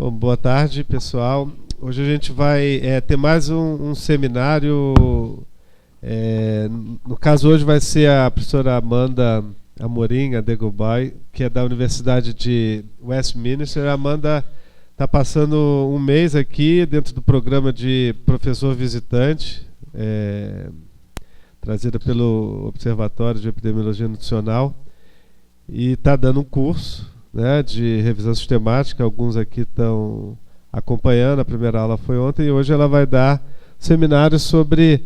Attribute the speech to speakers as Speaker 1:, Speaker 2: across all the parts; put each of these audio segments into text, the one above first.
Speaker 1: Bom, boa tarde, pessoal. Hoje a gente vai ter mais um seminário. No caso, hoje vai ser a professora Amanda Amorim Adegobai, que é da Universidade de Westminster. A Amanda está passando um mês aqui dentro do programa de professor visitante, trazida pelo Observatório de Epidemiologia Nutricional, e está dando um curso, né, de revisão sistemática. Alguns aqui estão acompanhando. A primeira aula foi ontem e hoje ela vai dar seminário sobre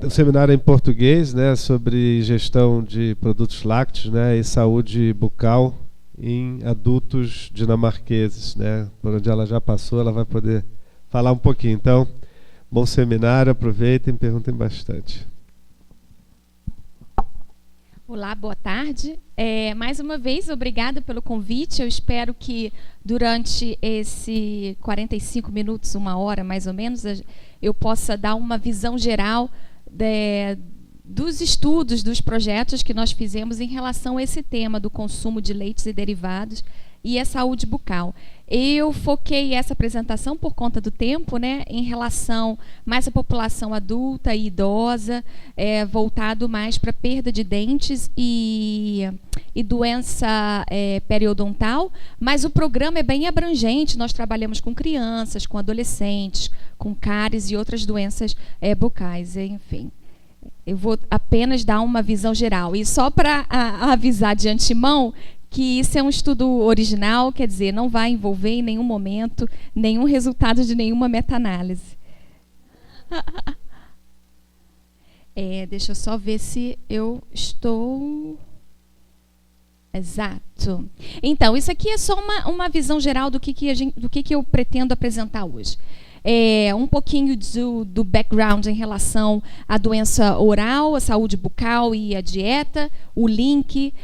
Speaker 1: um seminário em português, né, sobre gestão de produtos lácteos, né, e saúde bucal em adultos dinamarqueses, né, por onde ela já passou. Ela vai poder falar um pouquinho. Então, bom seminário, aproveitem, perguntem bastante.
Speaker 2: Olá, boa tarde. Mais uma vez, obrigada pelo convite. Eu espero que durante esse 45 minutos, uma hora mais ou menos, eu possa dar uma visão geral dos estudos, dos projetos que nós fizemos em relação a esse tema do consumo de leites e derivados e a saúde bucal. Eu foquei essa apresentação por conta do tempo, né, em relação mais à população adulta e idosa, voltado mais para perda de dentes e doença periodontal, mas o programa é bem abrangente. Nós trabalhamos com crianças, com adolescentes, com cáries e outras doenças bucais, enfim. Eu vou apenas dar uma visão geral. E só para avisar de antemão que isso é um estudo original, quer dizer, não vai envolver em nenhum momento nenhum resultado de nenhuma meta-análise. Deixa eu só ver se eu estou... Exato. Então, isso aqui é só uma visão geral do que eu pretendo apresentar hoje. Um pouquinho do background em relação à doença oral, a saúde bucal e a dieta, o link,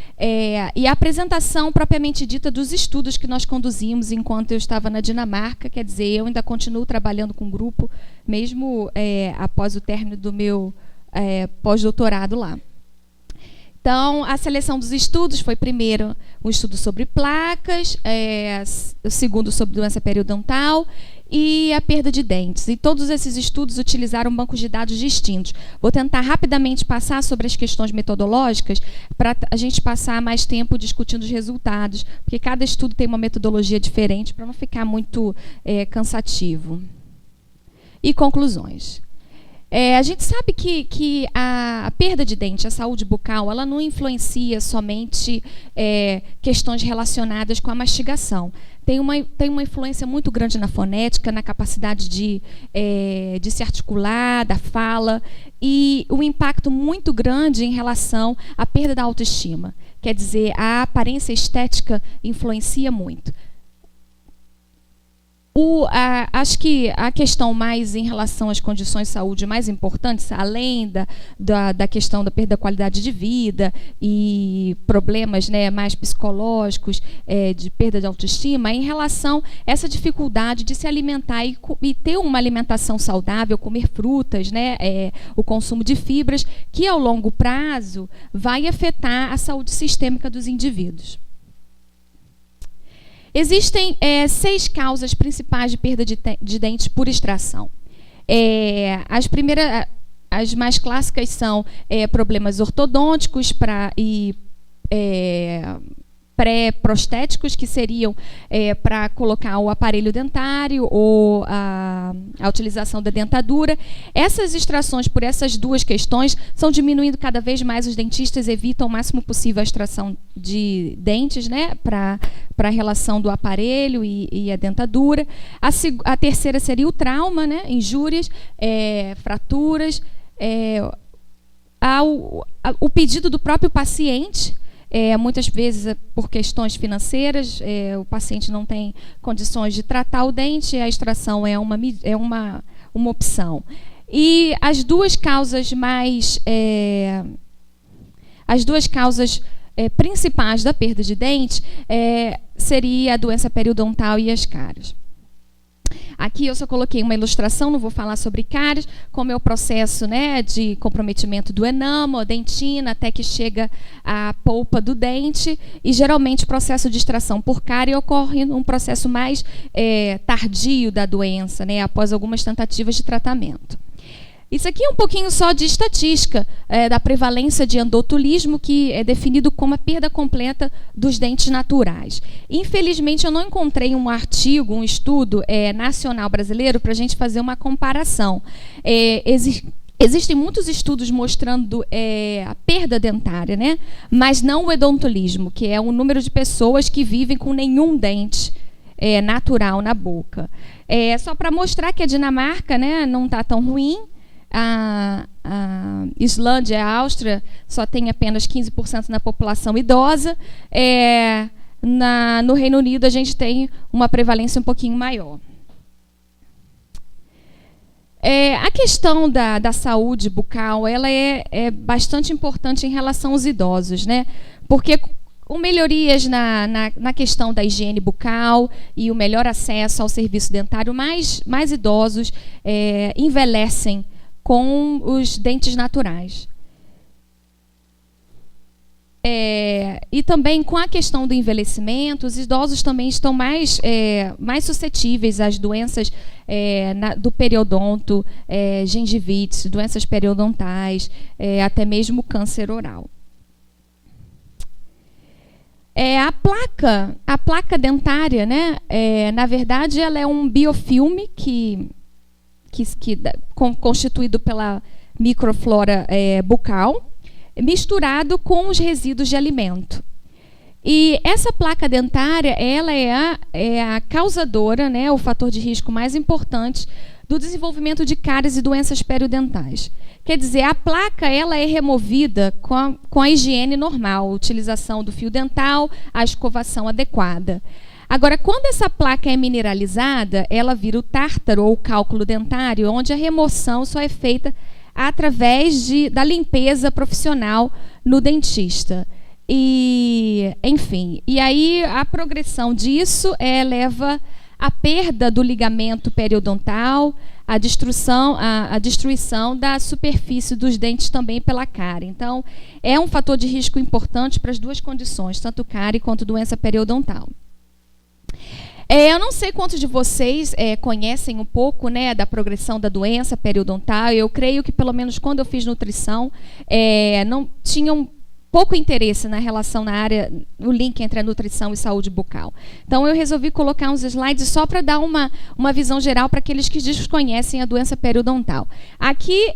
Speaker 2: e a apresentação propriamente dita dos estudos que nós conduzimos enquanto eu estava na Dinamarca. Quer dizer, eu ainda continuo trabalhando com o grupo, mesmo após o término do meu pós-doutorado lá. Então, a seleção dos estudos foi, primeiro, um estudo sobre placas, o segundo sobre doença periodontal e a perda de dentes. E todos esses estudos utilizaram bancos de dados distintos. Vou tentar rapidamente passar sobre as questões metodológicas para a gente passar mais tempo discutindo os resultados, porque cada estudo tem uma metodologia diferente para não ficar muito cansativo. E conclusões. A gente sabe que a perda de dente, a saúde bucal, ela não influencia somente questões relacionadas com a mastigação. Tem uma influência muito grande na fonética, na capacidade de se articular, da fala, e um impacto muito grande em relação à perda da autoestima. Quer dizer, a aparência estética influencia muito. Acho que a questão mais em relação às condições de saúde mais importantes, além da questão da perda da qualidade de vida e problemas, né, mais psicológicos, de perda de autoestima, é em relação a essa dificuldade de se alimentar e ter uma alimentação saudável, comer frutas, né, o consumo de fibras, que ao longo prazo vai afetar a saúde sistêmica dos indivíduos. Existem 6 causas principais de perda de dentes por extração. As mais clássicas são problemas ortodônticos e pré-prostéticos, que seriam para colocar o aparelho dentário ou a utilização da dentadura. Essas extrações, por essas duas questões, são diminuindo cada vez mais. Os dentistas evitam o máximo possível a extração de dentes, né, para a relação do aparelho e a dentadura. A terceira seria o trauma, né, injúrias, fraturas, o pedido do próprio paciente. Muitas vezes, por questões financeiras, o paciente não tem condições de tratar o dente, a extração é uma opção. E as duas causas principais da perda de dente seria a doença periodontal e as cáries. Aqui eu só coloquei uma ilustração, não vou falar sobre cáries, como é o processo, né, de comprometimento do enama, dentina, até que chega a polpa do dente, e geralmente o processo de extração por cárie ocorre num processo mais tardio da doença, né, após algumas tentativas de tratamento. Isso aqui é um pouquinho só de estatística da prevalência de endotulismo, que é definido como a perda completa dos dentes naturais. Infelizmente, eu não encontrei um artigo, um estudo nacional brasileiro para a gente fazer uma comparação. Existem muitos estudos mostrando a perda dentária, né? Mas não o odontolismo, que é o número de pessoas que vivem com nenhum dente natural na boca. Só para mostrar que a Dinamarca, né, não está tão ruim. A Islândia e a Áustria só tem apenas 15% na população idosa. No Reino Unido, a gente tem uma prevalência um pouquinho maior. A questão da saúde bucal, ela é bastante importante em relação aos idosos, né? Porque com melhorias na questão da higiene bucal e o melhor acesso ao serviço dentário, mais idosos envelhecem com os dentes naturais. E também com a questão do envelhecimento, os idosos também estão mais suscetíveis às doenças do periodonto, gengivite, doenças periodontais, até mesmo câncer oral. A placa dentária, né, na verdade, ela é um biofilme constituído pela microflora bucal, misturado com os resíduos de alimento. E essa placa dentária, ela é a causadora, né, o fator de risco mais importante do desenvolvimento de cáries e doenças periodontais. Quer dizer, a placa ela é removida com a higiene normal, a utilização do fio dental, a escovação adequada. Agora, quando essa placa é mineralizada, ela vira o tártaro ou o cálculo dentário, onde a remoção só é feita através da limpeza profissional no dentista. Enfim, e aí a progressão disso leva à perda do ligamento periodontal, à destruição da superfície dos dentes também pela cárie. Então, é um fator de risco importante para as duas condições, tanto cárie quanto doença periodontal. Eu não sei quantos de vocês conhecem um pouco, né, da progressão da doença periodontal. Eu creio que, pelo menos quando eu fiz nutrição, não tinham pouco interesse na relação na área, o link entre a nutrição e saúde bucal. Então, eu resolvi colocar uns slides só para dar uma visão geral para aqueles que desconhecem a doença periodontal. Aqui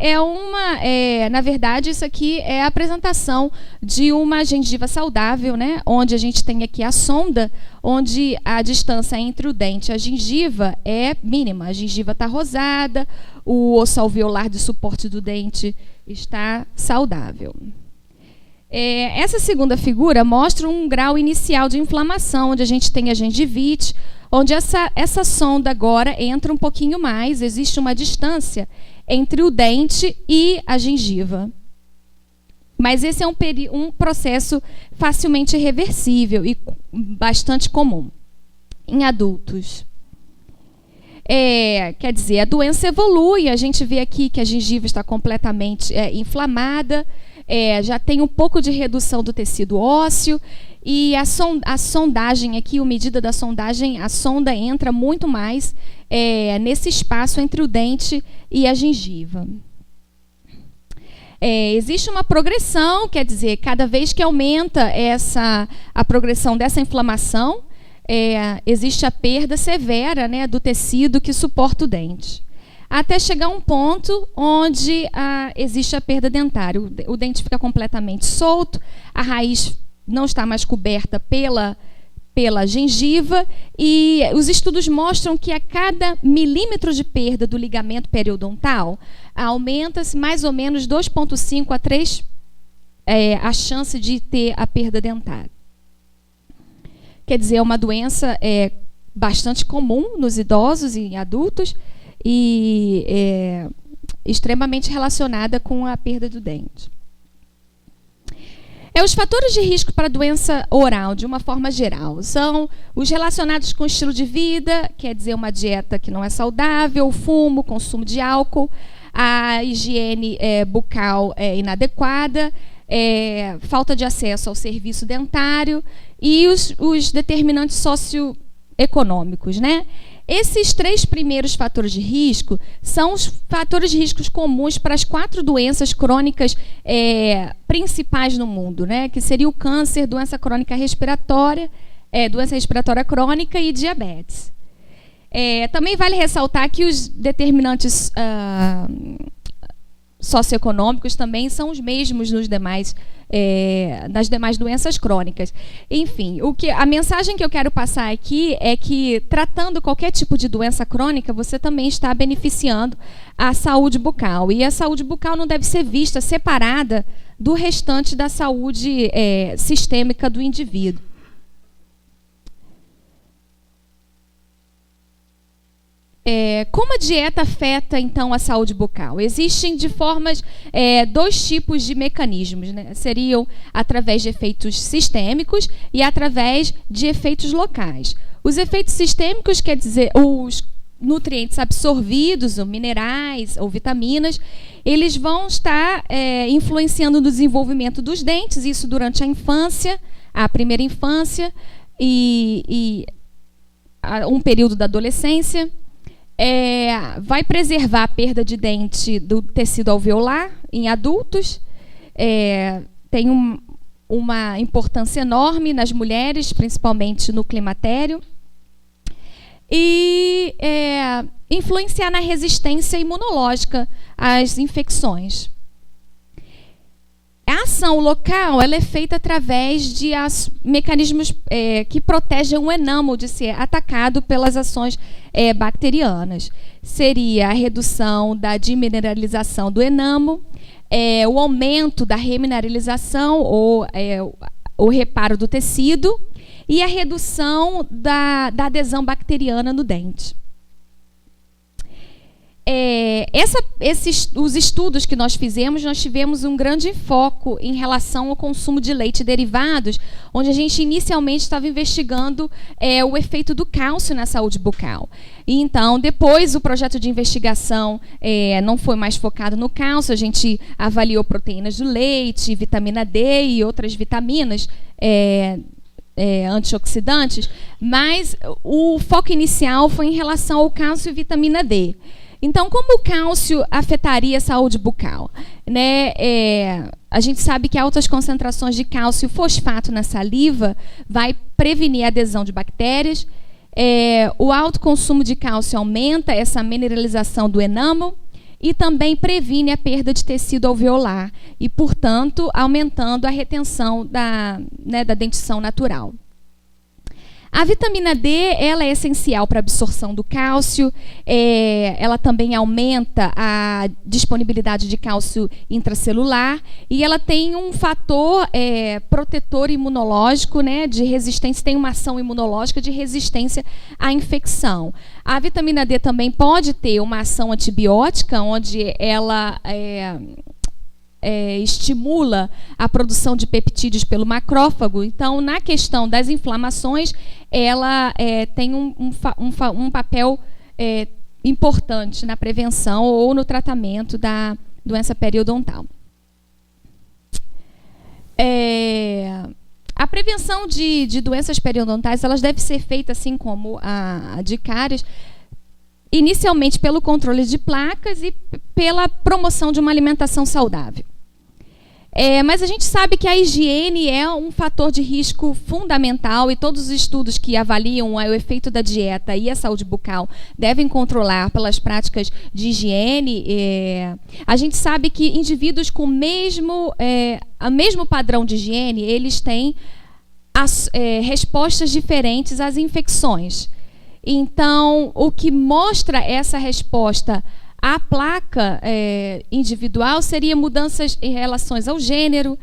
Speaker 2: na verdade, isso aqui é a apresentação de uma gengiva saudável, né, onde a gente tem aqui a sonda, onde a distância entre o dente e a gengiva é mínima. A gengiva está rosada, o osso alveolar de suporte do dente está saudável. Essa segunda figura mostra um grau inicial de inflamação, onde a gente tem a gengivite, onde essa sonda agora entra um pouquinho mais, existe uma distância entre o dente e a gengiva. Mas esse é um processo facilmente reversível e bastante comum em adultos. Quer dizer, a doença evolui, a gente vê aqui que a gengiva está completamente inflamada, já tem um pouco de redução do tecido ósseo, e a sondagem aqui, a medida da sondagem, a sonda entra muito mais nesse espaço entre o dente e a gengiva. Existe uma progressão, quer dizer, cada vez que aumenta a progressão dessa inflamação, existe a perda severa, né, do tecido que suporta o dente. Até chegar a um ponto onde existe a perda dentária. O dente fica completamente solto, a raiz não está mais coberta pela gengiva, e os estudos mostram que a cada milímetro de perda do ligamento periodontal, aumenta-se mais ou menos 2,5 a 3 a chance de ter a perda dentária. Quer dizer, é uma doença bastante comum nos idosos e em adultos, e extremamente relacionada com a perda do dente. Os fatores de risco para a doença oral, de uma forma geral, são os relacionados com o estilo de vida, quer dizer, uma dieta que não é saudável, fumo, consumo de álcool, a higiene bucal inadequada, falta de acesso ao serviço dentário e os determinantes socioeconômicos, né? Esses 3 primeiros fatores de risco são os fatores de riscos comuns para as 4 doenças crônicas principais no mundo, né? Que seria o câncer, doença crônica respiratória, doença respiratória crônica e diabetes. Também vale ressaltar que os determinantes socioeconômicos também são os mesmos nas demais doenças crônicas. Enfim, a mensagem que eu quero passar aqui é que, tratando qualquer tipo de doença crônica, você também está beneficiando a saúde bucal. E a saúde bucal não deve ser vista separada do restante da saúde sistêmica do indivíduo. Como a dieta afeta, então, a saúde bucal? Existem de formas 2 tipos de mecanismos, né? Seriam através de efeitos sistêmicos e através de efeitos locais. Os efeitos sistêmicos, quer dizer, os nutrientes absorvidos, ou minerais ou vitaminas, eles vão estar influenciando no desenvolvimento dos dentes, isso durante a infância, a primeira infância e um período da adolescência. Vai preservar a perda de dente do tecido alveolar em adultos. Tem uma importância enorme nas mulheres, principalmente no climatério. E influenciar na resistência imunológica às infecções. A ação local ela é feita através de mecanismos que protegem o enâmel de ser atacado pelas ações bacterianas. Seria a redução da demineralização do enâmel, o aumento da remineralização ou o reparo do tecido e a redução da adesão bacteriana no dente. Os estudos que nós tivemos um grande foco em relação ao consumo de leite e derivados, onde a gente inicialmente estava investigando o efeito do cálcio na saúde bucal. E então, depois, o projeto de investigação não foi mais focado no cálcio, a gente avaliou proteínas do leite, vitamina D e outras vitaminas antioxidantes, mas o foco inicial foi em relação ao cálcio e vitamina D. Então, como o cálcio afetaria a saúde bucal? Né? A gente sabe que altas concentrações de cálcio e fosfato na saliva vai prevenir a adesão de bactérias. O alto consumo de cálcio aumenta essa mineralização do enâmel e também previne a perda de tecido alveolar e, portanto, aumentando a retenção da dentição natural. A vitamina D ela é essencial para a absorção do cálcio, ela também aumenta a disponibilidade de cálcio intracelular e ela tem um fator protetor imunológico, né, de resistência, tem uma ação imunológica de resistência à infecção. A vitamina D também pode ter uma ação antibiótica, onde ela estimula a produção de peptídeos pelo macrófago. Então, na questão das inflamações, ela tem um papel importante na prevenção ou no tratamento da doença periodontal. A prevenção de doenças periodontais elas deve ser feita, assim como a de cáries, inicialmente pelo controle de placas e pela promoção de uma alimentação saudável. Mas a gente sabe que a higiene é um fator de risco fundamental e todos os estudos que avaliam o efeito da dieta e a saúde bucal devem controlar pelas práticas de higiene. A gente sabe que indivíduos com o mesmo padrão de higiene, eles têm respostas diferentes às infecções. Então, o que mostra essa resposta à placa individual seria mudanças em relação ao gênero,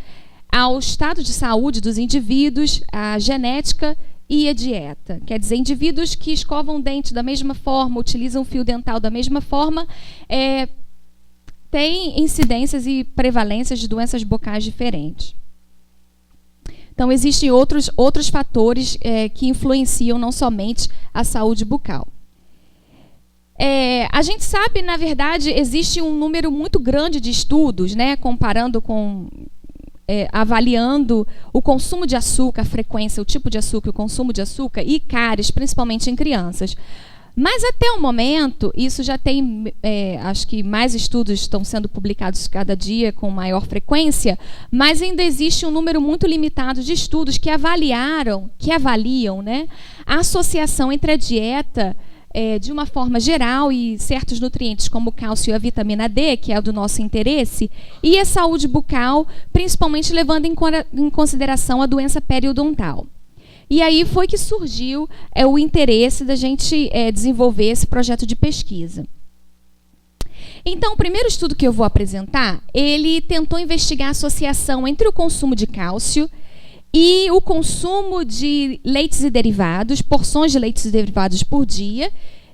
Speaker 2: ao estado de saúde dos indivíduos, à genética e à dieta. Quer dizer, indivíduos que escovam dente da mesma forma, utilizam fio dental da mesma forma, têm incidências e prevalências de doenças bucais diferentes. Então, existem outros fatores que influenciam não somente a saúde bucal. A gente sabe, na verdade, existe um número muito grande de estudos, né, comparando com, avaliando o consumo de açúcar, a frequência, o tipo de açúcar, o consumo de açúcar e cáries, principalmente em crianças. Mas até o momento, isso já tem, acho que mais estudos estão sendo publicados cada dia com maior frequência, mas ainda existe um número muito limitado de estudos que avaliam, né, a associação entre a dieta de uma forma geral e certos nutrientes como o cálcio e a vitamina D, que é do nosso interesse, e a saúde bucal, principalmente levando em consideração a doença periodontal. E aí foi que surgiu o interesse da gente desenvolver esse projeto de pesquisa. Então, o primeiro estudo que eu vou apresentar, ele tentou investigar a associação entre o consumo de cálcio e o consumo de leites e derivados, porções de leites e derivados por dia,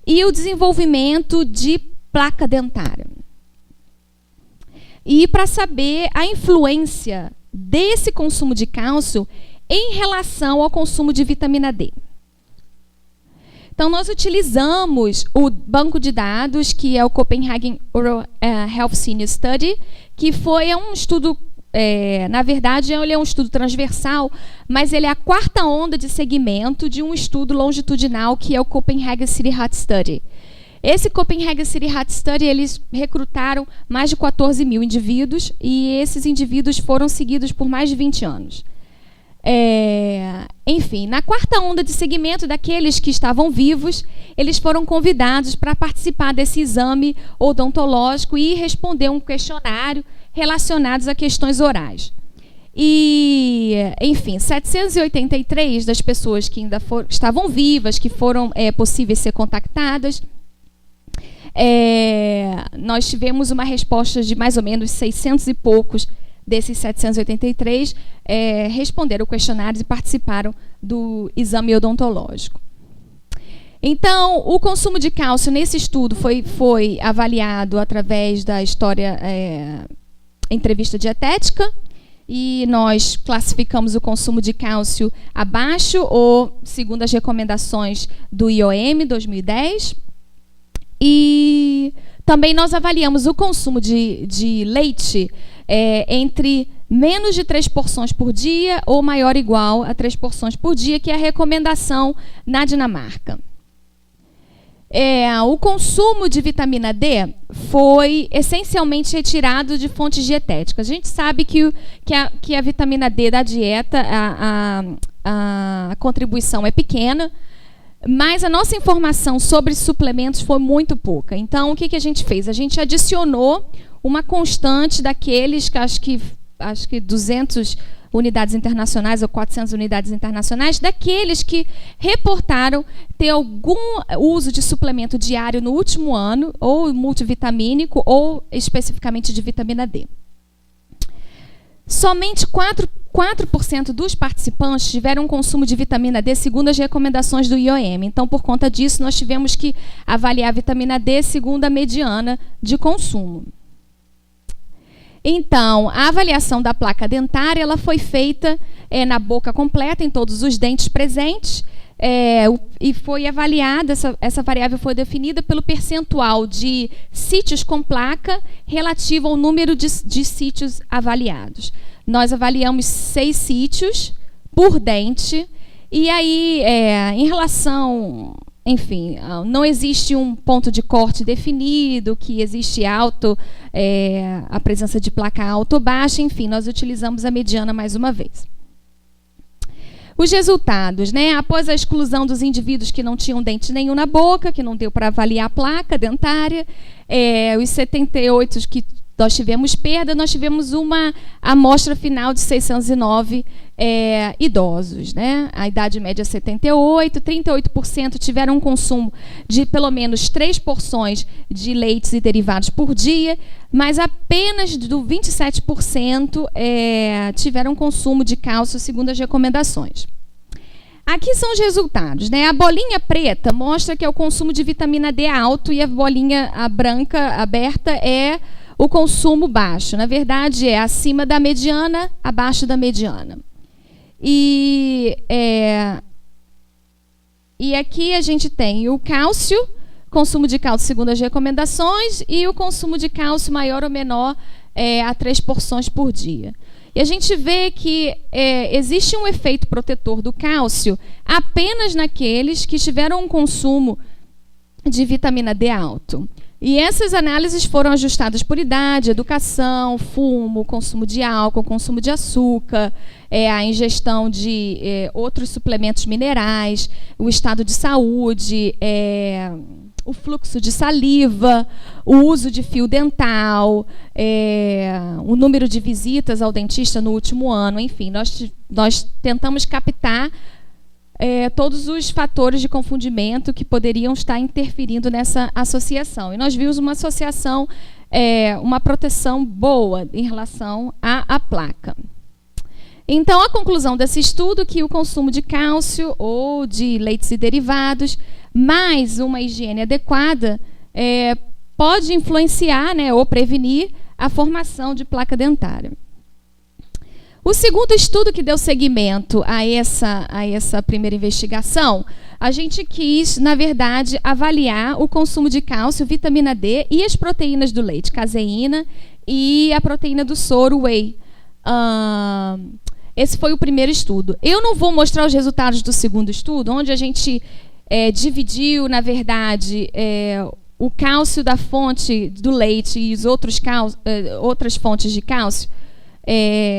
Speaker 2: e o desenvolvimento de placa dentária. E para saber a influência desse consumo de cálcio em relação ao consumo de vitamina D. Então, nós utilizamos o banco de dados, que é o Copenhagen Oral Health Senior Study, que foi um estudo, na verdade, ele é um estudo transversal, mas ele é a quarta onda de segmento de um estudo longitudinal, que é o Copenhagen City Heart Study. Esse Copenhagen City Heart Study, eles recrutaram mais de 14 mil indivíduos, e esses indivíduos foram seguidos por mais de 20 anos. Enfim, na quarta onda de segmento daqueles que estavam vivos, eles foram convidados para participar desse exame odontológico e responder um questionário relacionado a questões orais. E, enfim, 783 das pessoas que ainda estavam vivas, que foram possíveis ser contactadas, nós tivemos uma resposta de mais ou menos 600 e poucos desses 783 responderam questionários e participaram do exame odontológico. Então, o consumo de cálcio nesse estudo foi avaliado através da entrevista dietética, e nós classificamos o consumo de cálcio abaixo ou segundo as recomendações do IOM 2010. E também nós avaliamos o consumo de leite entre menos de 3 porções por dia ou maior ou igual a 3 porções por dia, que é a recomendação na Dinamarca. O consumo de vitamina D foi essencialmente retirado de fontes dietéticas. A gente sabe que a vitamina D da dieta, a contribuição é pequena, mas a nossa informação sobre suplementos foi muito pouca. Então, o que a gente fez? A gente adicionou uma constante daqueles que acho que 200 unidades internacionais ou 400 unidades internacionais, daqueles que reportaram ter algum uso de suplemento diário no último ano, ou multivitamínico, ou especificamente de vitamina D. Somente 4% dos participantes tiveram um consumo de vitamina D segundo as recomendações do IOM. Então, por conta disso, nós tivemos que avaliar a vitamina D segundo a mediana de consumo. Então, a avaliação da placa dentária ela foi feita na boca completa, em todos os dentes presentes, e foi avaliada, essa variável foi definida pelo percentual de sítios com placa relativo ao número de sítios avaliados. Nós avaliamos 6 sítios por dente, e aí, em relação... Enfim, não existe um ponto de corte definido, que existe a presença de placa alta ou baixa, enfim, nós utilizamos a mediana mais uma vez. Os resultados, né? Após a exclusão dos indivíduos que não tinham dente nenhum na boca, que não deu para avaliar a placa dentária, os 78 que nós tivemos perda, nós tivemos uma amostra final de 609 idosos, né? A idade média é 78, 38% tiveram um consumo de pelo menos 3 porções de leites e derivados por dia, mas apenas do 27% tiveram consumo de cálcio segundo as recomendações. Aqui são os resultados, né? A bolinha preta mostra que é o consumo de vitamina D alto e a bolinha branca aberta é o consumo baixo. Na verdade, é acima da mediana, abaixo da mediana. E aqui a gente tem o cálcio, consumo de cálcio segundo as recomendações, e o consumo de cálcio maior ou menor a 3 porções por dia. E a gente vê que existe um efeito protetor do cálcio apenas naqueles que tiveram um consumo de vitamina D alto. E essas análises foram ajustadas por idade, educação, fumo, consumo de álcool, consumo de açúcar, a ingestão de outros suplementos minerais, o estado de saúde, o fluxo de saliva, o uso de fio dental, o número de visitas ao dentista no último ano. Enfim, nós tentamos captar todos os fatores de confundimento que poderiam estar interferindo nessa associação. E nós vimos uma associação, uma proteção boa em relação à placa. Então, a conclusão desse estudo é que o consumo de cálcio ou de leites e derivados, mais uma higiene adequada, pode influenciar, né, ou prevenir a formação de placa dentária. O segundo estudo que deu seguimento a essa primeira investigação, a gente quis, na verdade, avaliar o consumo de cálcio, vitamina D e as proteínas do leite, caseína e a proteína do soro, whey. Esse foi o primeiro estudo. Eu não vou mostrar os resultados do segundo estudo, onde a gente dividiu, na verdade, o cálcio da fonte do leite e as outras fontes de cálcio.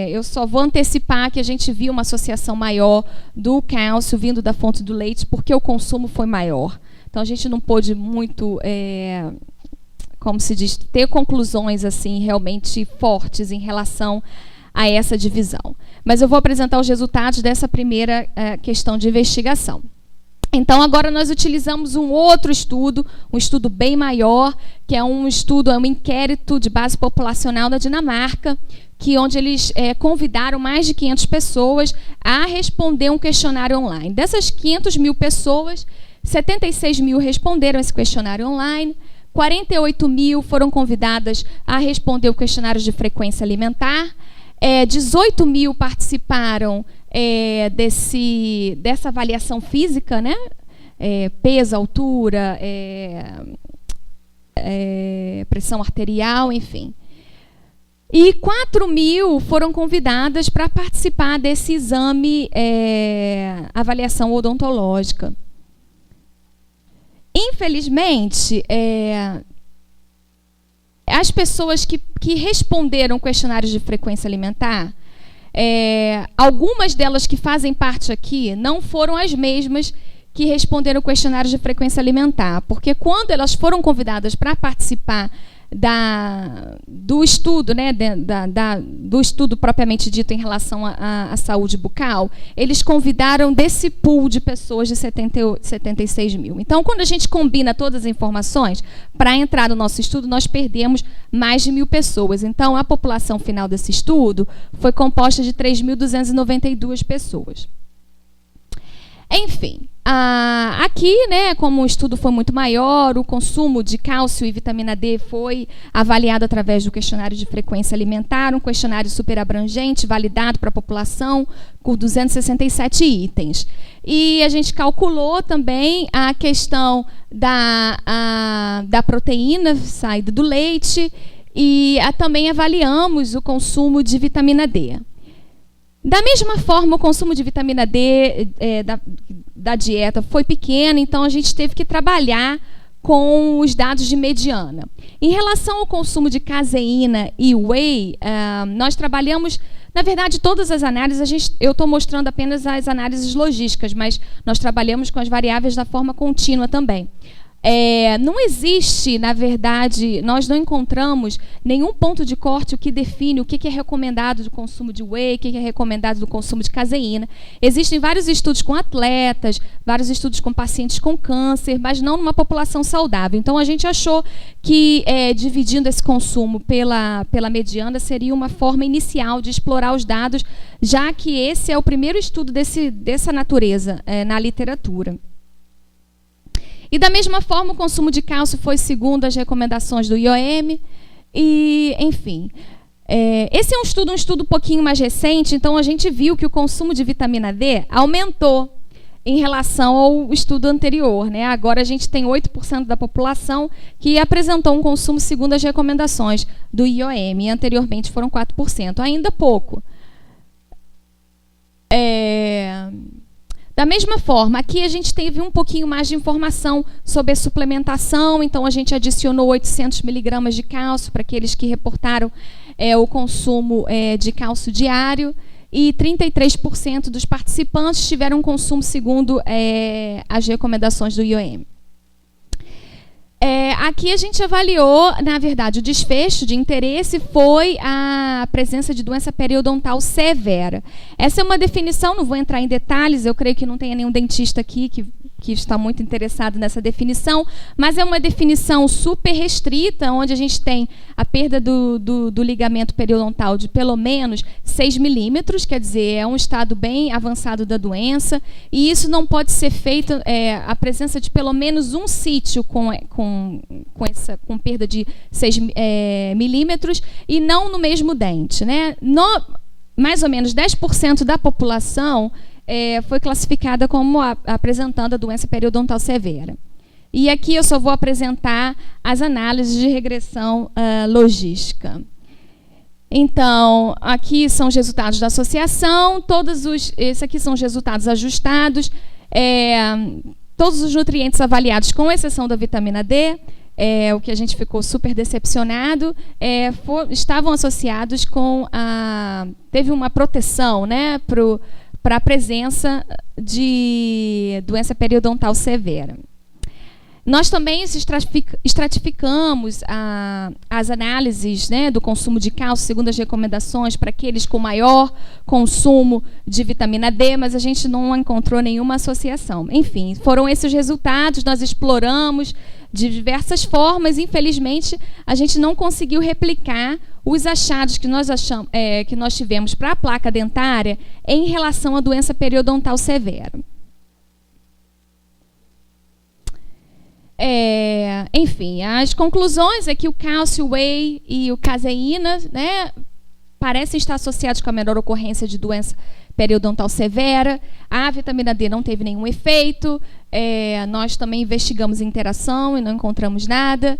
Speaker 2: Eu só vou antecipar que a gente viu uma associação maior do cálcio vindo da fonte do leite, porque o consumo foi maior. Então, a gente não pôde muito, como se diz, ter conclusões assim realmente fortes em relação a essa divisão. Mas eu vou apresentar os resultados dessa primeira questão de investigação. Então, agora nós utilizamos um outro estudo, um estudo bem maior, que é um inquérito de base populacional da Dinamarca, onde eles convidaram mais de 500 pessoas a responder um questionário online. Dessas 500 mil pessoas, 76 mil responderam esse questionário online, 48 mil foram convidadas a responder o questionário de frequência alimentar, 18 mil participaram dessa avaliação física, né? Peso, altura, pressão arterial, enfim. E 4 mil foram convidadas para participar desse exame, avaliação odontológica. Infelizmente, as pessoas que responderam questionários de frequência alimentar, algumas delas que fazem parte aqui não foram as mesmas que responderam questionários de frequência alimentar, porque quando elas foram convidadas para participar do estudo, né, do estudo propriamente dito em relação à saúde bucal, eles convidaram desse pool de pessoas de 76 mil. Então, quando a gente combina todas as informações, para entrar no nosso estudo, nós perdemos mais de 1.000 pessoas. Então, a população final desse estudo foi composta de 3.292 pessoas. Enfim, aqui, né, como o estudo foi muito maior, o consumo de cálcio e vitamina D foi avaliado através do questionário de frequência alimentar, um questionário super abrangente, validado para a população, com 267 itens. E a gente calculou também a questão da proteína saída do leite e também avaliamos o consumo de vitamina D. Da mesma forma, o consumo de vitamina D da dieta foi pequeno, então a gente teve que trabalhar com os dados de mediana. Em relação ao consumo de caseína e whey, nós trabalhamos, na verdade, todas as análises, eu estou mostrando apenas as análises logísticas, mas nós trabalhamos com as variáveis da forma contínua também. Não existe, na verdade, nós não encontramos nenhum ponto de corte o que define o que é recomendado do consumo de whey, o que é recomendado do consumo de caseína. Existem vários estudos com atletas, vários estudos com pacientes com câncer, mas não numa população saudável. Então, a gente achou que dividindo esse consumo pela mediana seria uma forma inicial de explorar os dados, já que esse é o primeiro estudo dessa natureza na literatura. E da mesma forma, o consumo de cálcio foi segundo as recomendações do IOM. E, enfim, Esse é um estudo um pouquinho mais recente, então a gente viu que o consumo de vitamina D aumentou em relação ao estudo anterior, né? Agora a gente tem 8% da população que apresentou um consumo segundo as recomendações do IOM, e anteriormente foram 4%, ainda pouco. Da mesma forma, aqui a gente teve um pouquinho mais de informação sobre a suplementação, então a gente adicionou 800 miligramas de cálcio para aqueles que reportaram o consumo de cálcio diário, e 33% dos participantes tiveram um consumo segundo as recomendações do IOM. Aqui a gente avaliou, na verdade, o desfecho de interesse foi a presença de doença periodontal severa. Essa é uma definição, não vou entrar em detalhes, eu creio que não tenha nenhum dentista aqui que está muito interessado nessa definição, mas é uma definição super restrita, onde a gente tem a perda do ligamento periodontal de pelo menos 6 milímetros, quer dizer, é um estado bem avançado da doença, e isso não pode ser feito, a presença de pelo menos um sítio com perda de 6 milímetros, e não no mesmo dente, né? Mais ou menos 10% da população foi classificada como apresentando a doença periodontal severa. E aqui eu só vou apresentar as análises de regressão logística. Então, aqui são os resultados da associação, esses aqui são os resultados ajustados, todos os nutrientes avaliados, com exceção da vitamina D, o que a gente ficou super decepcionado, estavam associados com teve uma proteção, né, para a presença de doença periodontal severa. Nós também estratificamos as análises, né, do consumo de cálcio segundo as recomendações para aqueles com maior consumo de vitamina D, mas a gente não encontrou nenhuma associação. Enfim, foram esses resultados, nós exploramos de diversas formas, infelizmente a gente não conseguiu replicar os achados que nós tivemos para a placa dentária em relação à doença periodontal severa. Enfim, as conclusões é que o cálcio, o whey e o caseína, né, parecem estar associados com a menor ocorrência de doença periodontal severa. A vitamina D não teve nenhum efeito. Nós também investigamos interação e não encontramos nada.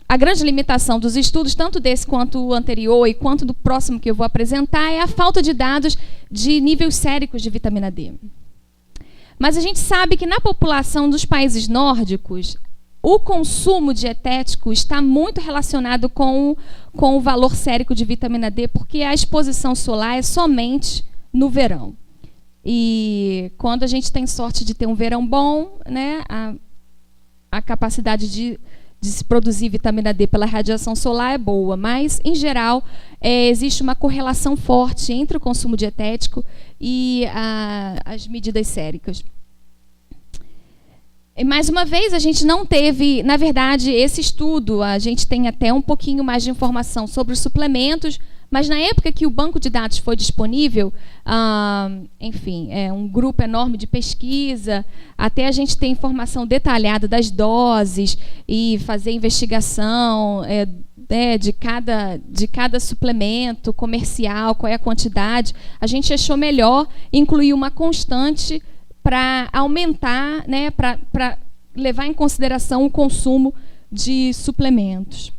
Speaker 2: A grande limitação dos estudos, tanto desse quanto o anterior e quanto do próximo que eu vou apresentar, é a falta de dados de níveis séricos de vitamina D. Mas a gente sabe que na população dos países nórdicos, o consumo dietético está muito relacionado com o valor sérico de vitamina D, porque a exposição solar é somente no verão. E quando a gente tem sorte de ter um verão bom, né, a capacidade de se produzir vitamina D pela radiação solar é boa, mas, em geral, existe uma correlação forte entre o consumo dietético e as medidas séricas. E, mais uma vez, a gente não teve, na verdade, esse estudo, a gente tem até um pouquinho mais de informação sobre os suplementos, mas na época que o banco de dados foi disponível, enfim, um grupo enorme de pesquisa, até a gente ter informação detalhada das doses e fazer investigação de cada suplemento comercial, qual é a quantidade, a gente achou melhor incluir uma constante para aumentar, né, para levar em consideração o consumo de suplementos.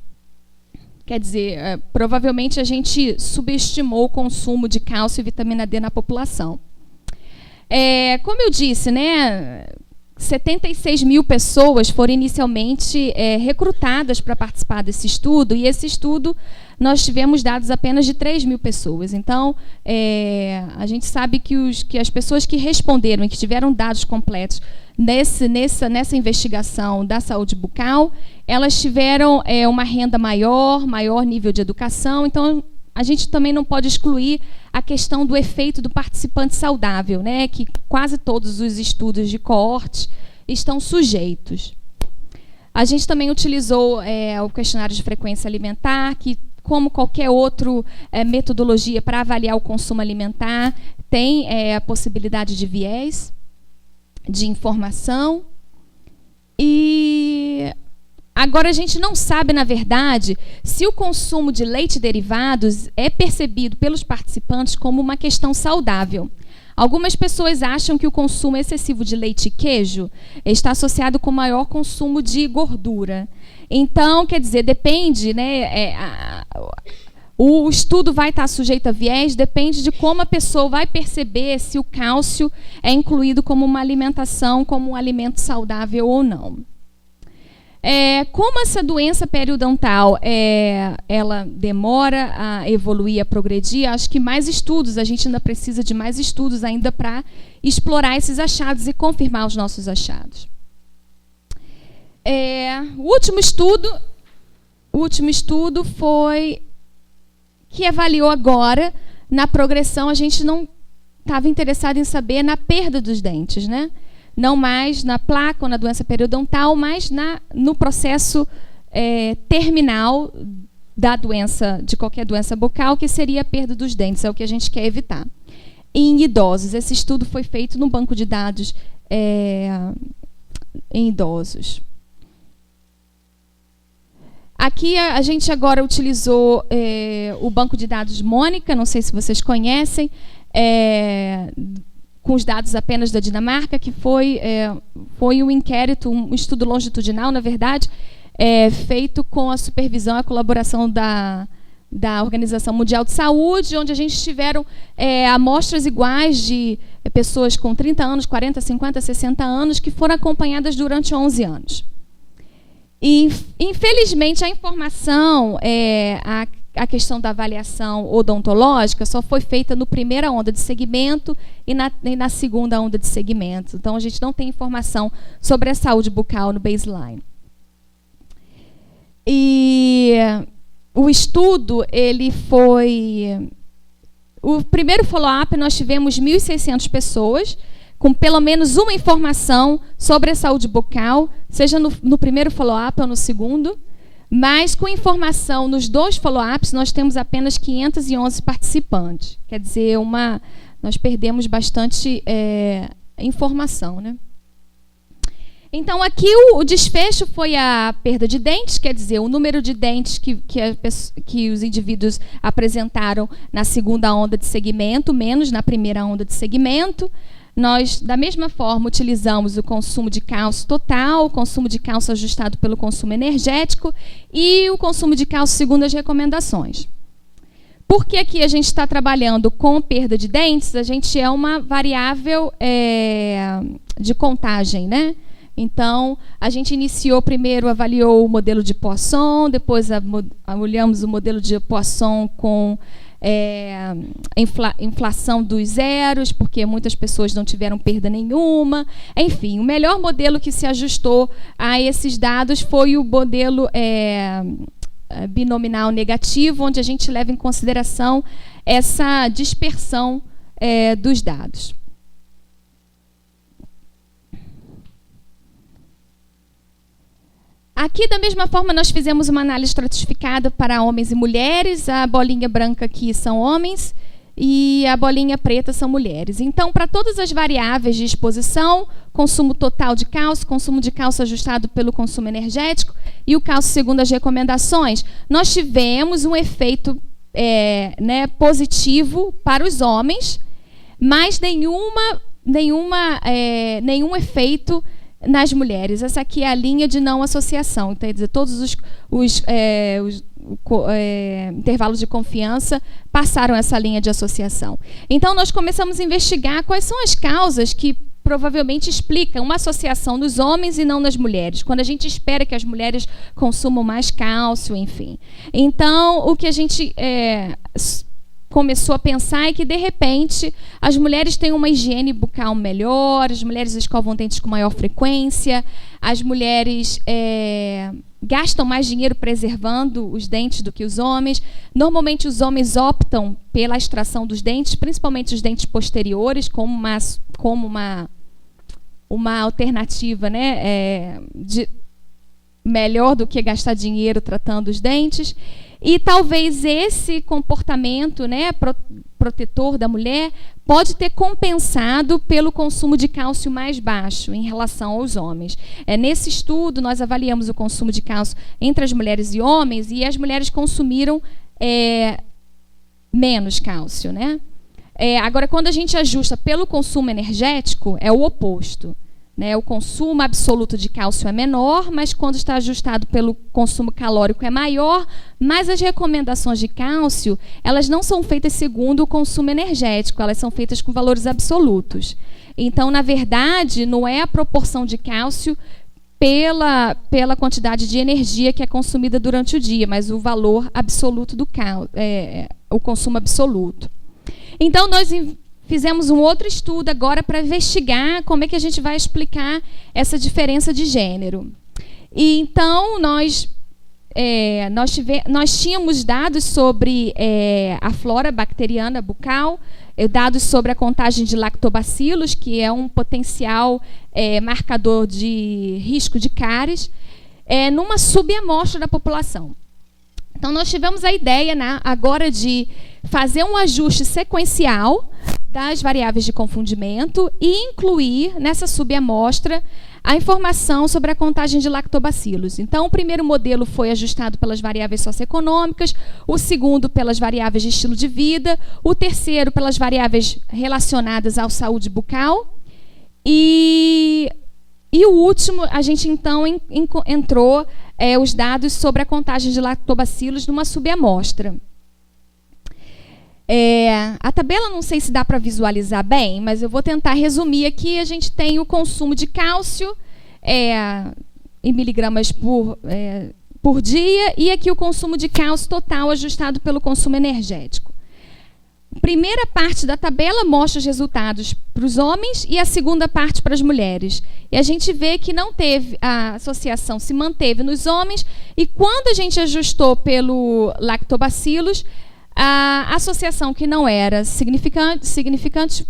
Speaker 2: Quer dizer, provavelmente a gente subestimou o consumo de cálcio e vitamina D na população. Como eu disse, né, 76 mil pessoas foram inicialmente recrutadas para participar desse estudo, e esse estudo nós tivemos dados apenas de 3 mil pessoas. Então, a gente sabe que as pessoas que responderam e que tiveram dados completos nessa investigação da saúde bucal, elas tiveram uma renda maior nível de educação. Então, a gente também não pode excluir a questão do efeito do participante saudável, né, que quase todos os estudos de coorte estão sujeitos. A gente também utilizou o questionário de frequência alimentar, que, como qualquer outra metodologia para avaliar o consumo alimentar, tem a possibilidade de viés, de informação. E Agora, a gente não sabe, na verdade, se o consumo de leite e derivados é percebido pelos participantes como uma questão saudável. Algumas pessoas acham que o consumo excessivo de leite e queijo está associado com maior consumo de gordura. Então, quer dizer, depende, né? O estudo vai estar sujeito a viés, depende de como a pessoa vai perceber se o cálcio é incluído como uma alimentação, como um alimento saudável ou não. Como essa doença periodontal ela demora a evoluir, a progredir, acho que mais estudos, a gente ainda precisa de mais estudos ainda para explorar esses achados e confirmar os nossos achados. O último estudo foi que avaliou agora, na progressão, a gente não estava interessado em saber na perda dos dentes, né? Não mais na placa ou na doença periodontal, mas no processo terminal da doença, de qualquer doença bucal, que seria a perda dos dentes, é o que a gente quer evitar. Em idosos, esse estudo foi feito no banco de dados em idosos. Aqui a gente agora utilizou o banco de dados Mônica, não sei se vocês conhecem, com os dados apenas da Dinamarca, que foi um inquérito, um estudo longitudinal, na verdade, feito com a supervisão e a colaboração da Organização Mundial de Saúde, onde a gente tiveram amostras iguais de pessoas com 30 anos, 40, 50, 60 anos, que foram acompanhadas durante 11 anos. E, infelizmente, a informação, a questão da avaliação odontológica só foi feita na primeira onda de segmento e na segunda onda de segmento. Então, a gente não tem informação sobre a saúde bucal no baseline. E o estudo, ele foi... O primeiro follow-up, nós tivemos 1.600 pessoas, com pelo menos uma informação sobre a saúde bucal, seja no primeiro follow-up ou no segundo, mas com informação nos 2 follow-ups, nós temos apenas 511 participantes. Quer dizer, nós perdemos bastante informação, né? Então, aqui o desfecho foi a perda de dentes, quer dizer, o número de dentes que os indivíduos apresentaram na segunda onda de segmento, menos na primeira onda de segmento. Nós, da mesma forma, utilizamos o consumo de cálcio total, o consumo de cálcio ajustado pelo consumo energético e o consumo de cálcio segundo as recomendações. Porque aqui a gente está trabalhando com perda de dentes, a gente é uma variável de contagem, né? Então, a gente iniciou primeiro, avaliou o modelo de Poisson, depois olhamos o modelo de Poisson com inflação dos zeros, porque muitas pessoas não tiveram perda nenhuma. Enfim, o melhor modelo que se ajustou a esses dados foi o modelo binominal negativo, onde a gente leva em consideração essa dispersão dos dados. Aqui, da mesma forma, nós fizemos uma análise estratificada para homens e mulheres. A bolinha branca aqui são homens e a bolinha preta são mulheres. Então, para todas as variáveis de exposição, consumo total de cálcio ajustado pelo consumo energético e o cálcio segundo as recomendações, nós tivemos um efeito positivo para os homens, mas nenhum efeito nas mulheres. Essa aqui é a linha de não associação. Então, quer dizer, todos os intervalos de confiança passaram essa linha de associação. Então, nós começamos a investigar quais são as causas que provavelmente explicam uma associação nos homens e não nas mulheres, quando a gente espera que as mulheres consumam mais cálcio, enfim. Então, o que a gente começou a pensar é que, de repente, as mulheres têm uma higiene bucal melhor, as mulheres escovam dentes com maior frequência, as mulheres gastam mais dinheiro preservando os dentes do que os homens. Normalmente, os homens optam pela extração dos dentes, principalmente os dentes posteriores, como uma alternativa, né, melhor do que gastar dinheiro tratando os dentes. E talvez esse comportamento, né, protetor da mulher pode ter compensado pelo consumo de cálcio mais baixo em relação aos homens. Nesse estudo, nós avaliamos o consumo de cálcio entre as mulheres e homens, e as mulheres consumiram menos cálcio, né? Agora, quando a gente ajusta pelo consumo energético, é o oposto. Né? O consumo absoluto de cálcio é menor, mas quando está ajustado pelo consumo calórico é maior, mas as recomendações de cálcio, elas não são feitas segundo o consumo energético, elas são feitas com valores absolutos. Então, na verdade, não é a proporção de cálcio pela quantidade de energia que é consumida durante o dia, mas o valor absoluto do cálcio, o consumo absoluto. Então, nós fizemos um outro estudo agora para investigar como é que a gente vai explicar essa diferença de gênero. E então, nós tínhamos dados sobre a flora bacteriana bucal, dados sobre a contagem de lactobacilos, que é um potencial marcador de risco de cáries, numa subamostra da população. Então, nós tivemos a ideia agora de fazer um ajuste sequencial das variáveis de confundimento e incluir nessa subamostra a informação sobre a contagem de lactobacilos. Então, o primeiro modelo foi ajustado pelas variáveis socioeconômicas, o segundo pelas variáveis de estilo de vida, o terceiro pelas variáveis relacionadas à saúde bucal e o último, a gente então entrou os dados sobre a contagem de lactobacilos numa subamostra. A tabela não sei se dá para visualizar bem, mas eu vou tentar resumir aqui. A gente tem o consumo de cálcio em miligramas por dia e aqui o consumo de cálcio total ajustado pelo consumo energético. A primeira parte da tabela mostra os resultados para os homens e a segunda parte para as mulheres. E a gente vê que não teve, a associação se manteve nos homens, e quando a gente ajustou pelo lactobacilos, a associação que não era significante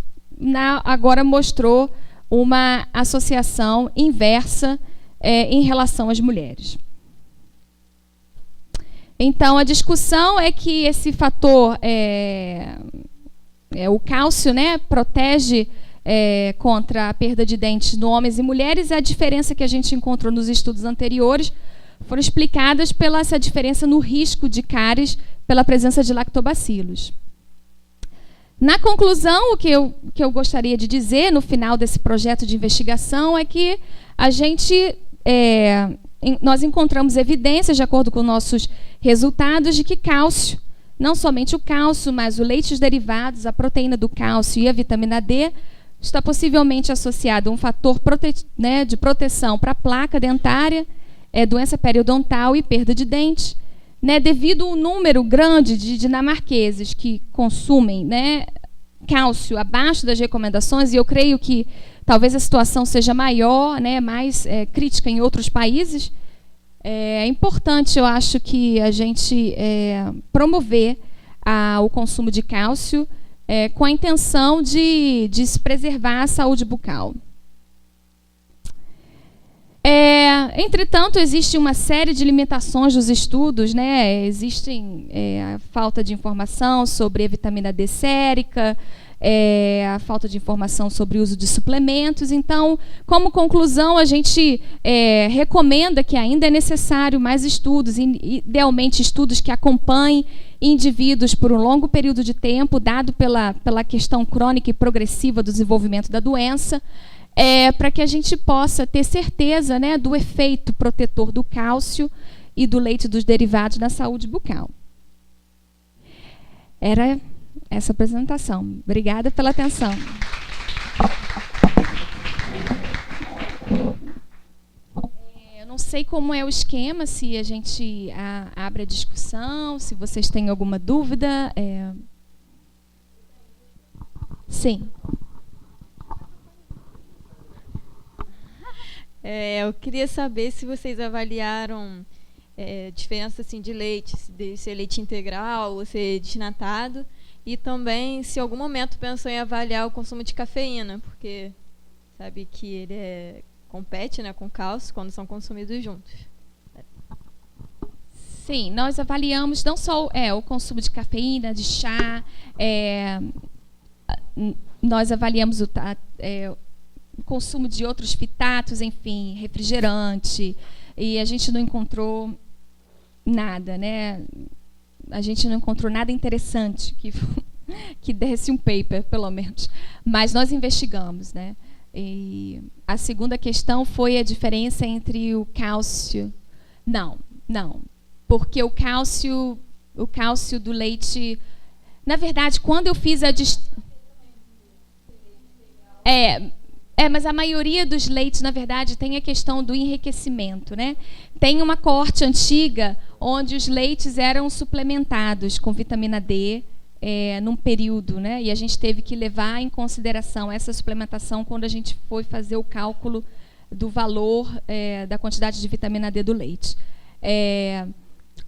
Speaker 2: agora mostrou uma associação inversa em relação às mulheres. Então, a discussão é que esse fator, o cálcio, né, protege contra a perda de dentes no homens e mulheres, e a diferença que a gente encontrou nos estudos anteriores foram explicadas pela essa diferença no risco de cáries pela presença de lactobacilos. Na conclusão, o que eu gostaria de dizer no final desse projeto de investigação é que nós encontramos evidências, de acordo com nossos resultados, de que cálcio, não somente o cálcio, mas o leite e os derivados, a proteína do cálcio e a vitamina D, está possivelmente associado a um fator de proteção para a placa dentária, doença periodontal e perda de dente, devido ao número grande de dinamarqueses que consumem cálcio abaixo das recomendações, e eu creio que talvez a situação seja maior, mais crítica em outros países. É importante, eu acho, que a gente promover o consumo de cálcio com a intenção de se preservar a saúde bucal. Entretanto, existe uma série de limitações dos estudos, Existem a falta de informação sobre a vitamina D sérica, a falta de informação sobre o uso de suplementos. Então, como conclusão, a gente recomenda que ainda é necessário mais estudos, idealmente estudos que acompanhem indivíduos por um longo período de tempo, dado pela questão crônica e progressiva do desenvolvimento da doença, para que a gente possa ter certeza do efeito protetor do cálcio e do leite e dos derivados na saúde bucal. Era essa apresentação. Obrigada pela atenção. Eu não sei como é o esquema, se a gente abre a discussão, se vocês têm alguma dúvida. Sim.
Speaker 3: Eu queria saber se vocês avaliaram diferença de leite, se é leite integral ou se é desnatado, e também se em algum momento pensou em avaliar o consumo de cafeína, porque sabe que ele compete com cálcio quando são consumidos juntos.
Speaker 2: Sim, nós avaliamos não só o consumo de cafeína, de chá, nós avaliamos o consumo de outros fitatos, enfim, refrigerante, e a gente não encontrou nada, né? A gente não encontrou nada interessante que desse um paper, pelo menos. Mas nós investigamos, né? E a segunda questão foi a diferença entre o cálcio. Não. Porque o cálcio do leite, na verdade, quando eu fiz a mas a maioria dos leites, na verdade, tem a questão do enriquecimento, né? Tem uma coorte antiga onde os leites eram suplementados com vitamina D num período, né? E a gente teve que levar em consideração essa suplementação quando a gente foi fazer o cálculo do valor da quantidade de vitamina D do leite.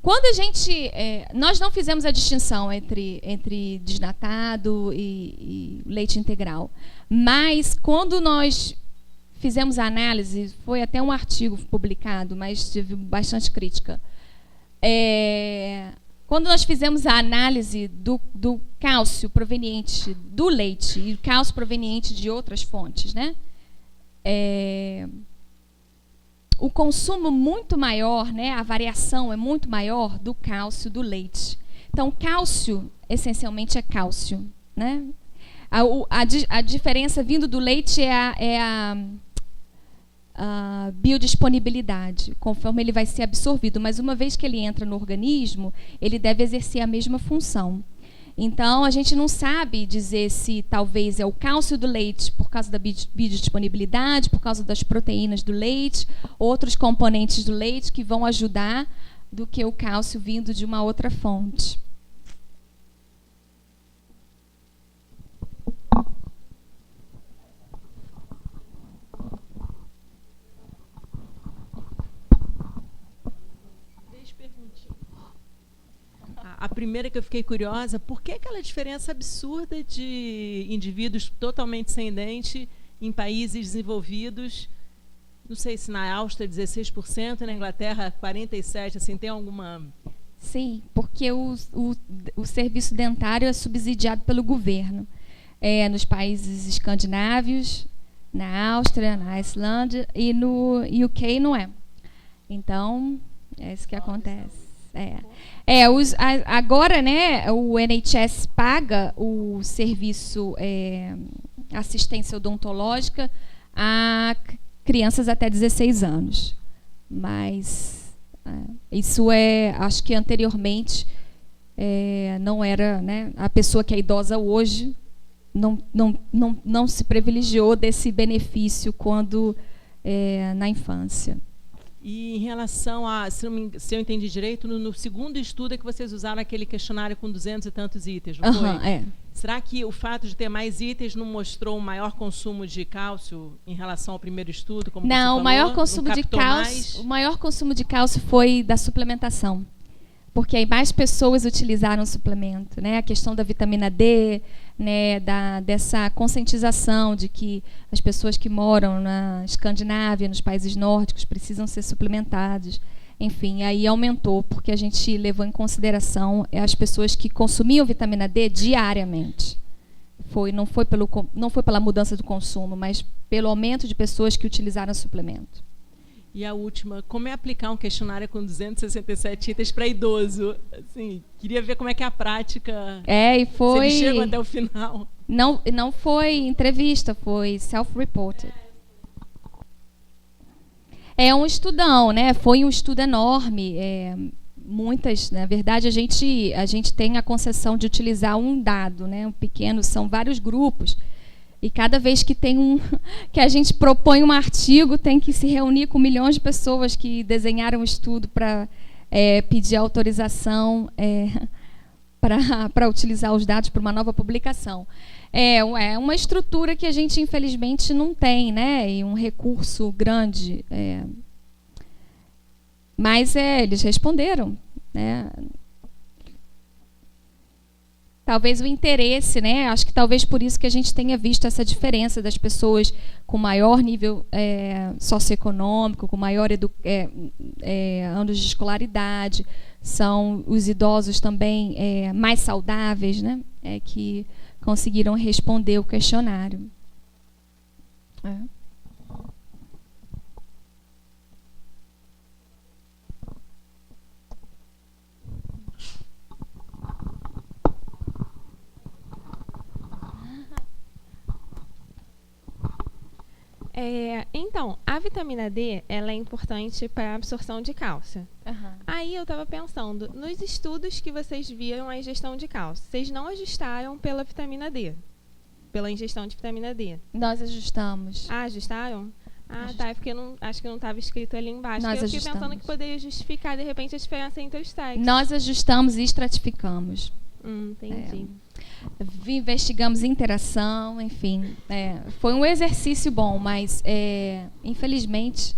Speaker 2: Quando a gente... nós não fizemos a distinção entre desnatado e leite integral. Mas, quando nós fizemos a análise, foi até um artigo publicado, mas tive bastante crítica. Quando nós fizemos a análise do cálcio proveniente do leite e cálcio proveniente de outras fontes, né? O consumo muito maior, né, a variação é muito maior do cálcio do leite. Então, cálcio, essencialmente, é cálcio, né? A diferença vindo do leite é a biodisponibilidade, conforme ele vai ser absorvido. Mas, uma vez que ele entra no organismo, ele deve exercer a mesma função. Então, a gente não sabe dizer se talvez é o cálcio do leite por causa da biodisponibilidade, por causa das proteínas do leite, outros componentes do leite que vão ajudar do que o cálcio vindo de uma outra fonte.
Speaker 4: A primeira que eu fiquei curiosa, por que aquela diferença absurda de indivíduos totalmente sem dente em países desenvolvidos? Não sei se na Áustria 16%, na Inglaterra 47%, assim, tem alguma...
Speaker 2: Sim, porque o serviço dentário é subsidiado pelo governo. Nos países escandinavos, na Áustria, na Islândia, e no UK não é. Então, é isso que acontece. Agora, né, o NHS paga o serviço assistência odontológica a crianças até 16 anos. Mas isso acho que anteriormente não era, né, a pessoa que é idosa hoje não se privilegiou desse benefício quando na infância.
Speaker 4: E em relação a, se eu entendi direito, no segundo estudo é que vocês usaram aquele questionário com 200 e tantos itens, não foi? Será que o fato de ter mais itens não mostrou um maior consumo de cálcio em relação ao primeiro estudo? Como
Speaker 2: não,
Speaker 4: você
Speaker 2: o maior consumo de cálcio foi da suplementação. Porque aí mais pessoas utilizaram o suplemento, né? A questão da vitamina D, né? Dessa conscientização de que as pessoas que moram na Escandinávia, nos países nórdicos, precisam ser suplementados. Enfim, aí aumentou, porque a gente levou em consideração as pessoas que consumiam vitamina D diariamente. Não foi pela mudança do consumo, mas pelo aumento de pessoas que utilizaram o suplemento.
Speaker 4: E a última, como é aplicar um questionário com 267 itens para idoso? Assim, queria ver como é que é a prática.
Speaker 2: E foi...
Speaker 4: Se eles chegam até o final.
Speaker 2: Não foi entrevista, foi self-reported. É um estudão, né? Foi um estudo enorme. Na verdade, a gente tem a concessão de utilizar um dado, né? Um pequeno, são vários grupos. E cada vez que que a gente propõe um artigo, tem que se reunir com milhões de pessoas que desenharam o estudo para pedir autorização para utilizar os dados para uma nova publicação. É uma estrutura que a gente, infelizmente, não tem, né? E um recurso grande. Mas eles responderam, né? Talvez o interesse, né? Acho que talvez por isso que a gente tenha visto essa diferença das pessoas com maior nível socioeconômico, com maior anos de escolaridade, são os idosos também mais saudáveis, né, que conseguiram responder o questionário.
Speaker 5: Então, a vitamina D ela é importante para a absorção de cálcio.
Speaker 2: Uhum.
Speaker 5: Aí eu estava pensando, nos estudos que vocês viram a ingestão de cálcio, vocês não ajustaram pela vitamina D? Pela ingestão de vitamina D?
Speaker 2: Nós ajustamos.
Speaker 5: Ah, ajustaram? Ah, tá. É porque acho que não estava escrito ali embaixo.
Speaker 2: Nós
Speaker 5: eu fiquei
Speaker 2: ajustamos.
Speaker 5: pensando que poderia justificar, de repente, a diferença entre os textos.
Speaker 2: Nós ajustamos e estratificamos.
Speaker 5: Entendi.
Speaker 2: Investigamos interação, enfim. Foi um exercício bom, mas, infelizmente,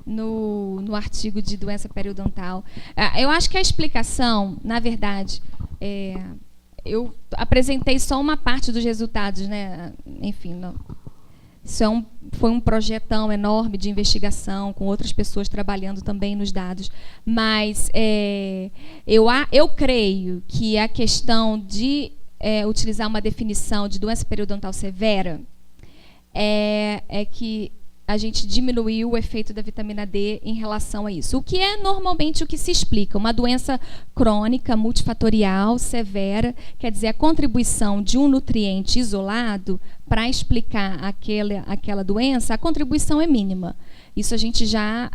Speaker 2: no artigo de doença periodontal, eu acho que a explicação, na verdade, eu apresentei só uma parte dos resultados, né? Enfim, foi um projetão enorme de investigação, com outras pessoas trabalhando também nos dados. Mas eu creio que a questão de utilizar uma definição de doença periodontal severa é que a gente diminuiu o efeito da vitamina D em relação a isso. O que é normalmente o que se explica. Uma doença crônica, multifatorial, severa, quer dizer, a contribuição de um nutriente isolado para explicar aquela doença, a contribuição é mínima. Isso a gente já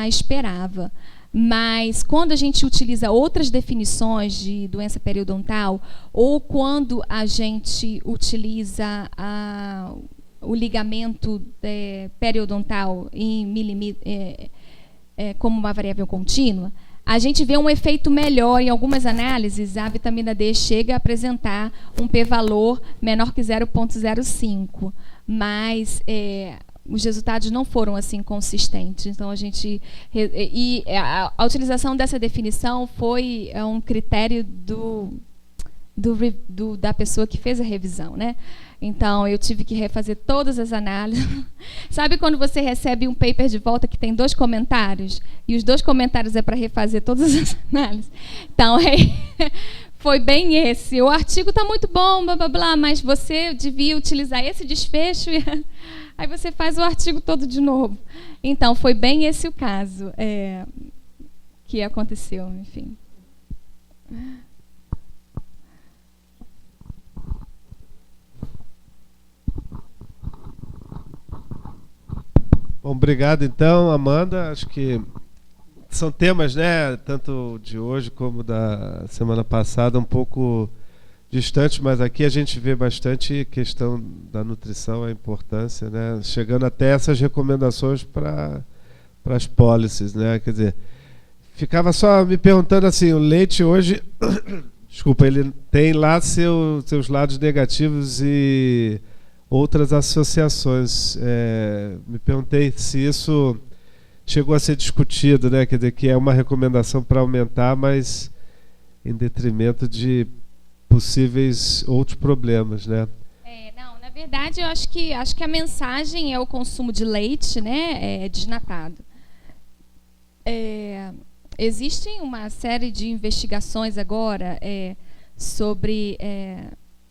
Speaker 2: esperava. Mas quando a gente utiliza outras definições de doença periodontal, ou quando a gente utiliza o ligamento periodontal como uma variável contínua, a gente vê um efeito melhor. Em algumas análises, a vitamina D chega a apresentar um p-valor menor que 0,05, mas os resultados não foram assim consistentes. Então a utilização dessa definição foi um critério da pessoa que fez a revisão, né? Então, eu tive que refazer todas as análises. Sabe quando você recebe um paper de volta que tem 2 comentários? E os 2 comentários é para refazer todas as análises? Então, foi bem esse. O artigo está muito bom, blá, blá, blá, mas você devia utilizar esse desfecho. Aí você faz o artigo todo de novo. Então, foi bem esse o caso que aconteceu, enfim.
Speaker 1: Bom, obrigado então, Amanda. Acho que são temas, né, tanto de hoje como da semana passada, um pouco distantes, mas aqui a gente vê bastante questão da nutrição, a importância, né, chegando até essas recomendações para as pólices, né? Quer dizer, ficava só me perguntando assim, o leite hoje, desculpa, ele tem lá seus lados negativos e outras associações. Me perguntei se isso chegou a ser discutido, né? Quer dizer, que é uma recomendação para aumentar, mas em detrimento de possíveis outros problemas, né?
Speaker 2: Não, na verdade, eu acho que a mensagem é o consumo de leite, né, desnatado. Existem uma série de investigações agora sobre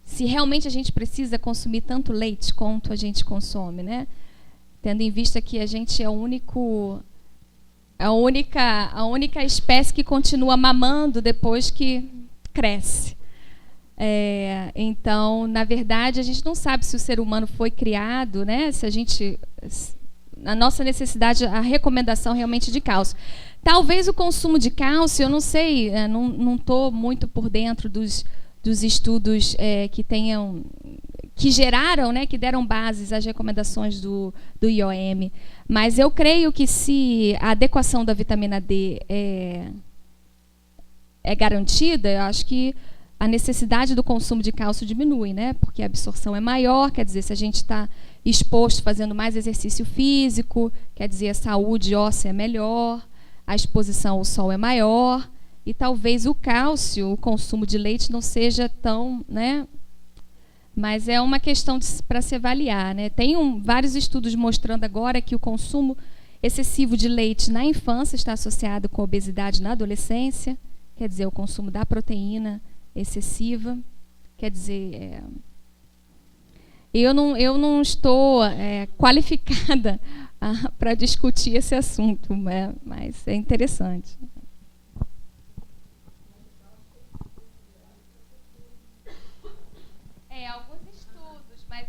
Speaker 2: se realmente a gente precisa consumir tanto leite quanto a gente consome, né? Tendo em vista que a gente é a única espécie que continua mamando depois que cresce. Então, na verdade, a gente não sabe se o ser humano foi criado, né? A nossa necessidade, a recomendação realmente de cálcio. Talvez o consumo de cálcio, eu não sei, não estou muito por dentro dos estudos que geraram, né, que deram bases às recomendações do IOM. Mas eu creio que se a adequação da vitamina D é garantida, eu acho que a necessidade do consumo de cálcio diminui, né? Porque a absorção é maior, quer dizer, se a gente está exposto fazendo mais exercício físico, quer dizer, a saúde óssea é melhor, a exposição ao sol é maior, e talvez o cálcio, o consumo de leite não seja tão, né? Mas é uma questão para se avaliar, né? Tem vários estudos mostrando agora que o consumo excessivo de leite na infância está associado com obesidade na adolescência. quer dizer, o consumo da proteína excessiva, quer dizer, eu não estou qualificada para discutir esse assunto, mas é interessante. Alguns estudos, mas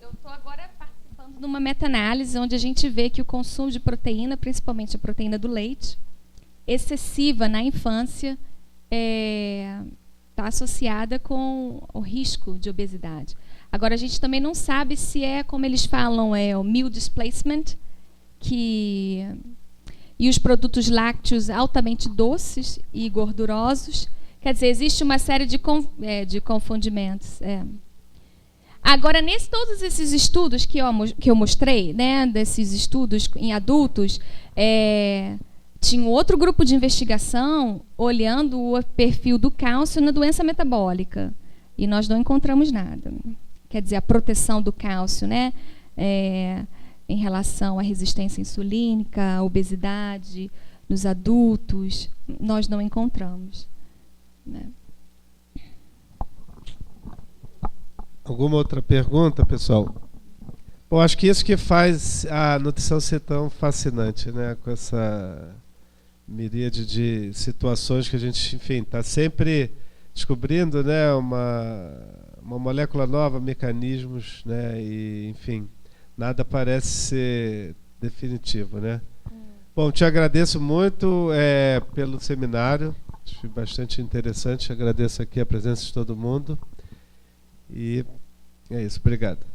Speaker 2: eu estou agora participando de uma meta-análise onde a gente vê que o consumo de proteína, principalmente a proteína do leite, excessiva na infância, está associada com o risco de obesidade. Agora, a gente também não sabe se como eles falam, o meal displacement, e os produtos lácteos altamente doces e gordurosos. Quer dizer, existe uma série de confundimentos. Agora, todos esses estudos que eu mostrei, né, desses estudos em adultos, tinha outro grupo de investigação olhando o perfil do cálcio na doença metabólica. E nós não encontramos nada. Quer dizer, a proteção do cálcio, né, em relação à resistência insulínica, à obesidade nos adultos, nós não encontramos. Né?
Speaker 1: Alguma outra pergunta, pessoal? Bom, acho que isso que faz a nutrição ser tão fascinante, né? Com essa miríade de situações que a gente, enfim, está sempre descobrindo, né? Uma molécula nova, mecanismos, né? E, enfim, nada parece ser definitivo, né? Bom, te agradeço muito pelo seminário, acho bastante interessante. Agradeço aqui a presença de todo mundo. E é isso, obrigado.